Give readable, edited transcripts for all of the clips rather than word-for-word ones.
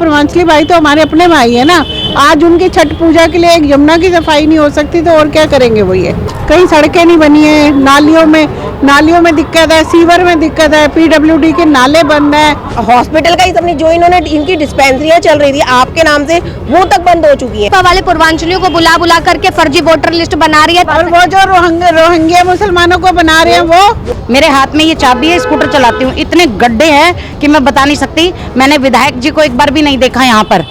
पूर्वांचली भाई तो हमारे अपने भाई है ना। आज उनकी छठ पूजा के लिए एक यमुना की सफाई नहीं हो सकती तो और क्या करेंगे वो। ये कहीं सड़कें नहीं बनी है, नालियों में दिक्कत है, सीवर में दिक्कत है, पीडब्ल्यूडी के नाले बंद है। हॉस्पिटल का ही सबने जो इन्होंने इनकी डिस्पेंसरियां चल रही थी आपके नाम से वो तक बंद हो चुकी है। वाले पूर्वांचलियों को बुला बुला करके फर्जी वोटर लिस्ट बना रही है और वो जो रोहिंग्या मुसलमानों को बना रहे हैं वो। मेरे हाथ में ये चाबी है, स्कूटर चलाती हूँ, इतने गड्ढे हैं कि मैं बता नहीं सकती। मैंने विधायक जी को एक बार भी नहीं देखा यहाँ पर।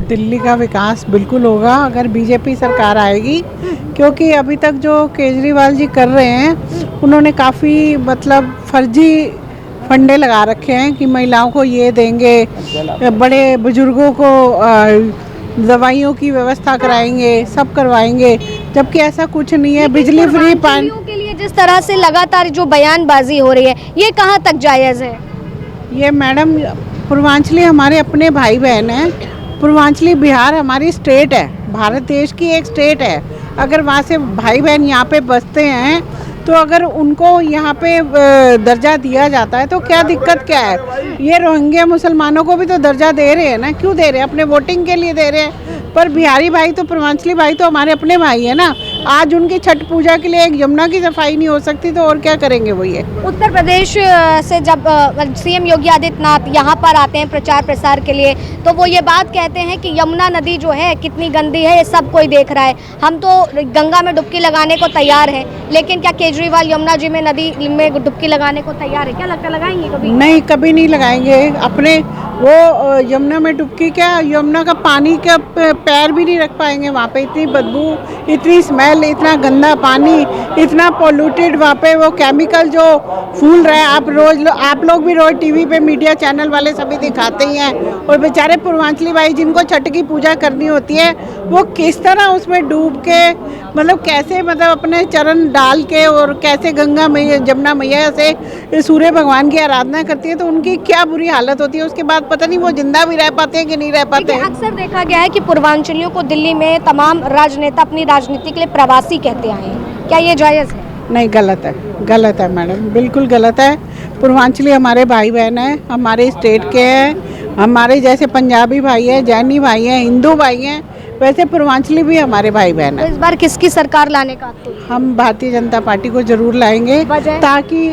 दिल्ली का विकास बिल्कुल होगा अगर बीजेपी सरकार आएगी, क्योंकि अभी तक जो केजरीवाल जी कर रहे हैं उन्होंने काफ़ी मतलब फर्जी फंडे लगा रखे हैं कि महिलाओं को ये देंगे, बड़े बुजुर्गों को दवाइयों की व्यवस्था कराएंगे, सब करवाएंगे, जबकि ऐसा कुछ नहीं है। बिजली फ्री पानी के लिए जिस तरह से लगातार जो बयानबाजी हो रही है ये कहाँ तक जायज़ है? ये मैडम पूर्वांचली हमारे अपने भाई बहन हैं। पूर्वांचली बिहार हमारी स्टेट है, भारत देश की एक स्टेट है। अगर वहाँ से भाई बहन यहाँ पे बसते हैं तो अगर उनको यहाँ पे दर्जा दिया जाता है तो क्या दिक्कत क्या है। ये रोहिंग्या मुसलमानों को भी तो दर्जा दे रहे हैं ना, क्यों दे रहे हैं? अपने वोटिंग के लिए दे रहे हैं। पर बिहारी भाई तो पूर्वांचली भाई तो हमारे अपने भाई है ना। आज उनकी छठ पूजा के लिए एक यमुना की सफाई नहीं हो सकती तो और क्या करेंगे वो। ये उत्तर प्रदेश से जब सीएम योगी आदित्यनाथ यहाँ पर आते हैं प्रचार प्रसार के लिए तो वो ये बात कहते हैं कि यमुना नदी जो है कितनी गंदी है ये सब कोई देख रहा है, हम तो गंगा में डुबकी लगाने को तैयार है। लेकिन क्या केजरीवाल यमुना जी में नदी में डुबकी लगाने को तैयार है? क्या लगता, लगाएंगे कभी? नहीं, कभी नहीं लगाएंगे। अपने वो यमुना में डुबकी क्या, यमुना का पानी का पैर भी नहीं रख पाएंगे वहाँ पे। इतनी बदबू, इतनी स्मेल, इतना गंदा पानी, इतना पोल्यूटेड वहाँ पे। वो केमिकल जो फूल रहा है, आप लोग भी रोज टीवी पे मीडिया चैनल वाले सभी दिखाते ही हैं। और बेचारे पूर्वांचली भाई जिनको छठ की पूजा करनी होती है वो किस तरह उसमें डूब के मतलब कैसे मतलब अपने चरण डाल के और कैसे गंगा मैया जमुना मैया से सूर्य भगवान की आराधना करती है तो उनकी क्या बुरी हालत होती है। उसके बाद पता नहीं वो जिंदा भी रह पाते हैं कि नहीं रह पाते हैं। अक्सर देखा गया है कि पूर्वांचलियों को दिल्ली में तमाम राजनेता अपनी राजनीति के लिए प्रवासी कहते आए हैं, क्या ये जायज़ है? नहीं, गलत है, गलत है मैडम, बिल्कुल गलत है। पूर्वांचली हमारे भाई बहन हैं, हमारे स्टेट के हैं। हमारे जैसे पंजाबी भाई हैं, जैनी भाई हैं, हिंदू भाई हैं, वैसे पूर्वांचली भी हमारे भाई बहन हैं। तो इस बार किसकी सरकार लाने का आपको? हम भारतीय जनता पार्टी को जरूर लाएंगे ताकि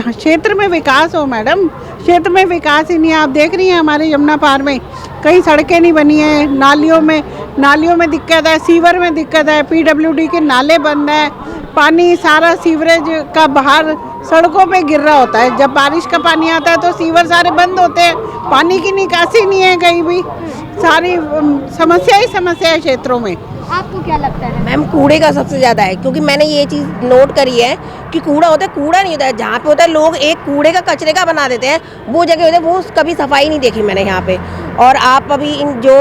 क्षेत्र में विकास हो मैडम। क्षेत्र में विकास ही नहीं है। आप देख रही हैं हमारे यमुना पार में कहीं सड़कें नहीं बनी है, नालियों में दिक्कत है, सीवर में दिक्कत है, पीडब्ल्यूडी के नाले बंद है, पानी सारा सीवरेज का बाहर सड़कों पे गिर रहा होता है। जब बारिश का पानी आता है तो सीवर सारे बंद होते हैं, पानी की निकासी नहीं है कहीं भी। सारी समस्या ही समस्या है क्षेत्रों में। आपको क्या लगता है? मैम कूड़े का सबसे ज़्यादा है, क्योंकि मैंने ये चीज़ नोट करी है कि कूड़ा होता है, कूड़ा नहीं होता है। जहाँ पे होता है लोग एक कूड़े का कचरे का बना देते हैं, वो जगह होता है वो कभी सफाई नहीं देखी मैंने यहाँ पे। और आप अभी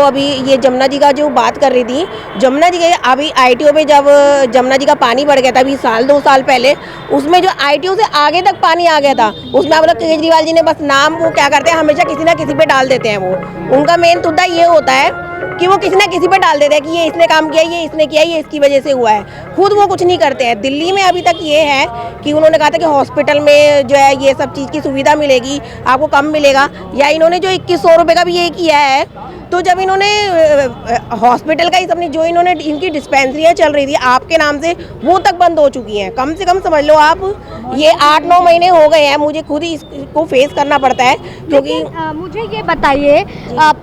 अभी ये जमुना जी का जो बात कर रही थी, जमुना जी के अभी ITO पे जब जमुना जी का पानी बढ़ गया था अभी 2 साल पहले, उसमें जो ITO से आगे तक पानी आ गया था, उसमें आप लोग केजरीवाल जी ने बस नाम वो क्या करते हैं हमेशा किसी ना किसी पे डाल देते हैं। वो उनका मेन मुद्दा ये होता है कि वो किसी ना किसी पे डाल देते हैं कि ये इसने काम किया, ये इसने किया, ये इसकी वजह से हुआ है। खुद वो कुछ नहीं करते हैं। दिल्ली में अभी तक ये है कि उन्होंने कहा था कि हॉस्पिटल में जो है ये सब चीज़ की सुविधा मिलेगी, आपको कम मिलेगा। या इन्होंने जो 2100 रुपये का भी ये किया है, तो जब इन्होंने हॉस्पिटल का ही सबने जो इन्होंने इनकी डिस्पेंसरियां चल रही थी आपके नाम से वो तक बंद हो चुकी हैं। कम से कम समझ लो आप ये 8-9 महीने हो गए हैं, मुझे खुद ही इसको फेस करना पड़ता है। क्योंकि मुझे ये बताइए,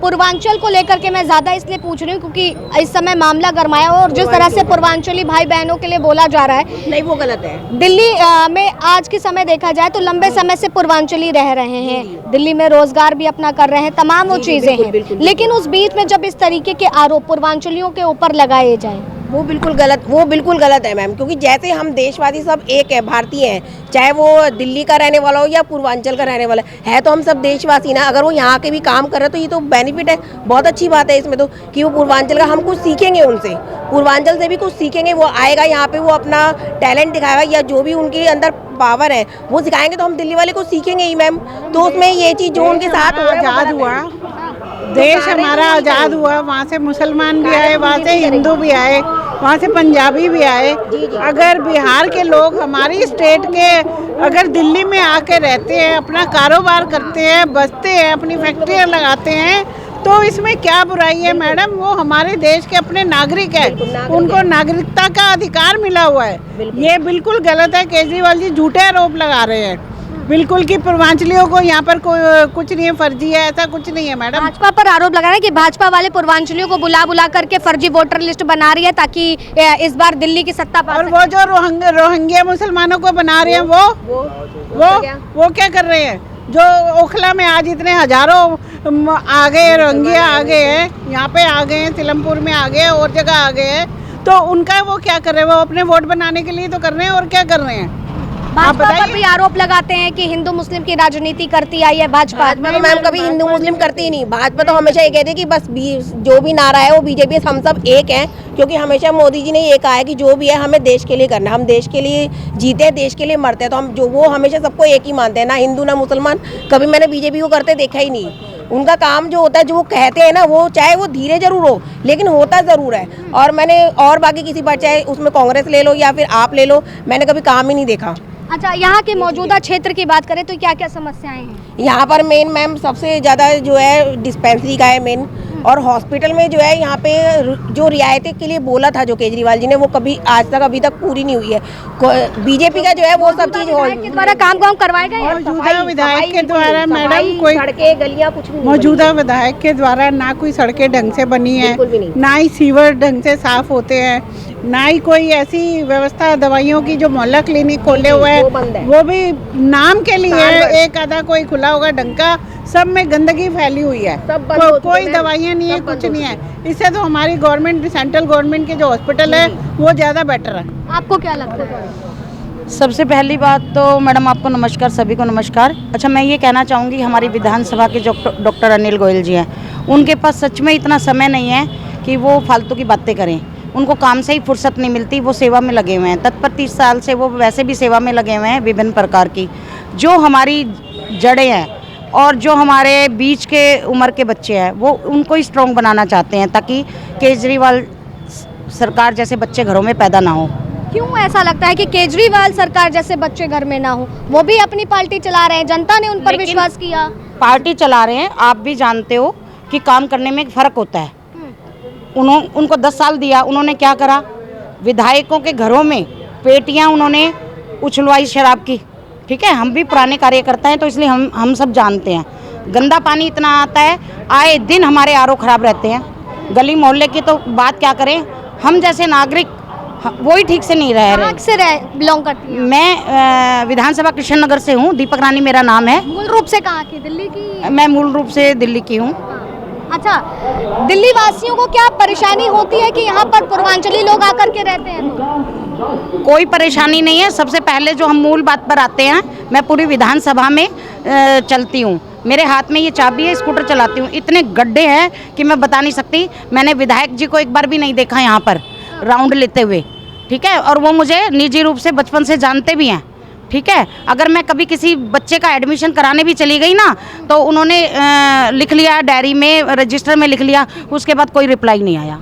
पूर्वांचल को लेकर के मैं ज़्यादा इसलिए पूछ रही हूँ क्योंकि इस समय मामला गरमाया और जिस तरह से पूर्वांचली भाई बहनों के लिए बोला जा रहा है, नहीं वो गलत है। दिल्ली में आज के समय देखा जाए तो लंबे समय से पूर्वांचली रह रहे हैं, दिल्ली में रोजगार भी अपना कर रहे हैं, तमाम वो चीज़ें हैं। लेकिन उस बीच में जब इस तरीके के आरोप पूर्वांचलियों के ऊपर लगाए जाएं, वो बिल्कुल गलत है मैम। क्योंकि जैसे हम देशवासी सब एक है, भारतीय हैं, चाहे वो दिल्ली का रहने वाला हो या पूर्वांचल का रहने वाला है, तो हम सब देशवासी ना। अगर वो यहाँ के भी काम कर रहे हैं तो ये तो बेनिफिट है, बहुत अच्छी बात है इसमें तो कि वो पूर्वांचल का हम कुछ सीखेंगे उनसे, पूर्वांचल से भी कुछ सीखेंगे। वो आएगा यहाँ पे, वो अपना टैलेंट दिखाएगा या जो भी उनके अंदर पावर है वो सिखाएंगे, तो हम दिल्ली वाले को सीखेंगे ही मैम। तो उसमें ये चीज़ जो उनके साथ आज़ाद हुआ, देश हमारा आज़ाद हुआ, वहाँ से मुसलमान भी आए, वहाँ से हिंदू भी आए, वहाँ से पंजाबी भी आए। अगर बिहार के लोग हमारी स्टेट के अगर दिल्ली में आके रहते हैं, अपना कारोबार करते हैं, बसते हैं, अपनी फैक्ट्रियाँ लगाते हैं, तो इसमें क्या बुराई है मैडम? वो हमारे देश के अपने नागरिक है, उनको नागरिकता का अधिकार मिला हुआ है। ये बिल्कुल गलत है। केजरीवाल जी झूठे आरोप लगा रहे हैं बिल्कुल कि पूर्वांचलियों को यहाँ पर कुछ नहीं है, फर्जी है, ऐसा कुछ नहीं है मैडम। भाजपा पर आरोप लगा रहे हैं कि भाजपा वाले पूर्वांचलियों को बुला बुला करके फर्जी वोटर लिस्ट बना रही है ताकि इस बार दिल्ली की सत्ता पा और सके। वो जो रोहिंग्या मुसलमानों को बना रहे हैं वो क्या कर रहे हैं? जो ओखला में आज इतने हजारों आ गए, रोहिंग्या आ गए हैं, यहाँ पे आ गए हैं, सिलमपुर में आ गए हैं, और जगह आ गए हैं, तो उनका वो क्या कर रहे हैं? वो अपने वोट बनाने के लिए तो कर रहे हैं, और क्या कर रहे हैं? भाजपा पर भी आरोप लगाते हैं कि हिंदू मुस्लिम की राजनीति करती आई है भाजपा। तो मैम कभी हिंदू मुस्लिम करती ही नहीं। भाजपा तो हमेशा ये कहती है कि बस जो भी नारा है वो बीजेपी, हम सब एक हैं, क्योंकि हमेशा मोदी जी ने ये कहा है कि जो भी है हमें देश के लिए करना है, हम देश के लिए जीते हैं, देश के लिए मरते हैं, तो हम जो वो हमेशा सबको एक ही मानते हैं, ना हिंदू ना मुसलमान। कभी मैंने बीजेपी को करते देखा ही नहीं। उनका काम जो होता है, जो वो कहते हैं ना, वो चाहे वो धीरे जरूर हो लेकिन होता ज़रूर है। और मैंने और बाकी किसी पर, चाहे उसमें कांग्रेस ले लो या फिर आप ले लो, मैंने कभी काम ही नहीं देखा। अच्छा, यहाँ के मौजूदा क्षेत्र की बात करें तो क्या क्या समस्याएं हैं? यहाँ पर मेन मैम सबसे ज़्यादा जो है डिस्पेंसरी का है मेन, और हॉस्पिटल में जो है यहाँ पे जो रियायतें के लिए बोला था जो केजरीवाल जी ने, वो कभी आज तक अभी तक पूरी नहीं हुई है। बीजेपी का जो है वो सब चीज़ के द्वारा काम करवाए गए हैं? मौजूदा विधायक के द्वारा मैडम कोई सड़कें गलियाँ कुछ भी मौजूदा विधायक के द्वारा ना कोई सड़कें ढंग से बनी है, बिल्कुल भी नहीं। ना ही सीवर ढंग से साफ होते हैं, ना ही कोई ऐसी व्यवस्था, दवाइयों की जो मोहल्ला क्लिनिक खोले हुए हैं वो बंद है। वो भी नाम के लिए है, एक आधा कोई खुला होगा ढंग का, सब में गंदगी फैली हुई है, सब बंद हो चुके कोई हैं, दवाइयाँ नहीं है, सब बंद कुछ हो नहीं है। इससे तो हमारी गवर्नमेंट, सेंट्रल गवर्नमेंट के जो हॉस्पिटल है वो ज़्यादा बेटर है। आपको क्या लगता है? सबसे पहली बात तो मैडम आपको नमस्कार, सभी को नमस्कार। अच्छा, मैं ये कहना चाहूँगी हमारी विधानसभा के जो डॉक्टर अनिल गोयल जी हैं, उनके पास सच में इतना समय नहीं है कि वो फालतू की बातें करें। उनको काम से ही फुर्सत नहीं मिलती, वो सेवा में लगे हुए हैं तत्पर। 30 साल से वो वैसे भी सेवा में लगे हुए हैं विभिन्न प्रकार की। जो हमारी जड़ें हैं और जो हमारे बीच के उम्र के बच्चे हैं, वो उनको ही स्ट्रॉन्ग बनाना चाहते हैं ताकि केजरीवाल सरकार जैसे बच्चे घरों में पैदा ना हो। क्यों ऐसा लगता है कि केजरीवाल सरकार जैसे बच्चे घर में ना हो? वो भी अपनी पार्टी चला रहे हैं, जनता ने उन पर विश्वास किया। पार्टी चला रहे हैं, आप भी जानते हो कि काम करने में फ़र्क होता है। उनको 10 साल दिया, उन्होंने क्या करा? विधायकों के घरों में पेटियां उन्होंने उछलवाई शराब की। ठीक है, हम भी पुराने कार्यकर्ता हैं तो इसलिए हम सब जानते हैं। गंदा पानी इतना आता है, आए दिन हमारे आरओ खराब रहते हैं। गली मोहल्ले की तो बात क्या करें, हम जैसे नागरिक वो ही ठीक से नहीं रह रहे। कहाँ से बिलोंग करती हैं? मैं विधानसभा कृष्ण नगर से हूँ, दीपक रानी मेरा नाम है। मूल रूप से कहाँ की? दिल्ली की? मैं मूल रूप से दिल्ली की हूँ। अच्छा, दिल्ली वासियों को क्या परेशानी होती है कि यहाँ पर पूर्वांचली लोग आकर के रहते हैं? कोई परेशानी नहीं है। सबसे पहले जो हम मूल बात पर आते हैं, मैं पूरी विधानसभा में चलती हूँ, मेरे हाथ में ये चाबी है, स्कूटर चलाती हूँ। इतने गड्ढे हैं कि मैं बता नहीं सकती। मैंने विधायक जी को एक बार भी नहीं देखा यहाँ पर राउंड लेते हुए। ठीक है, और वो मुझे निजी रूप से बचपन से जानते भी हैं। ठीक है, अगर मैं कभी किसी बच्चे का एडमिशन कराने भी चली गई ना, तो उन्होंने लिख लिया डायरी में, रजिस्टर में लिख लिया, उसके बाद कोई रिप्लाई नहीं आया।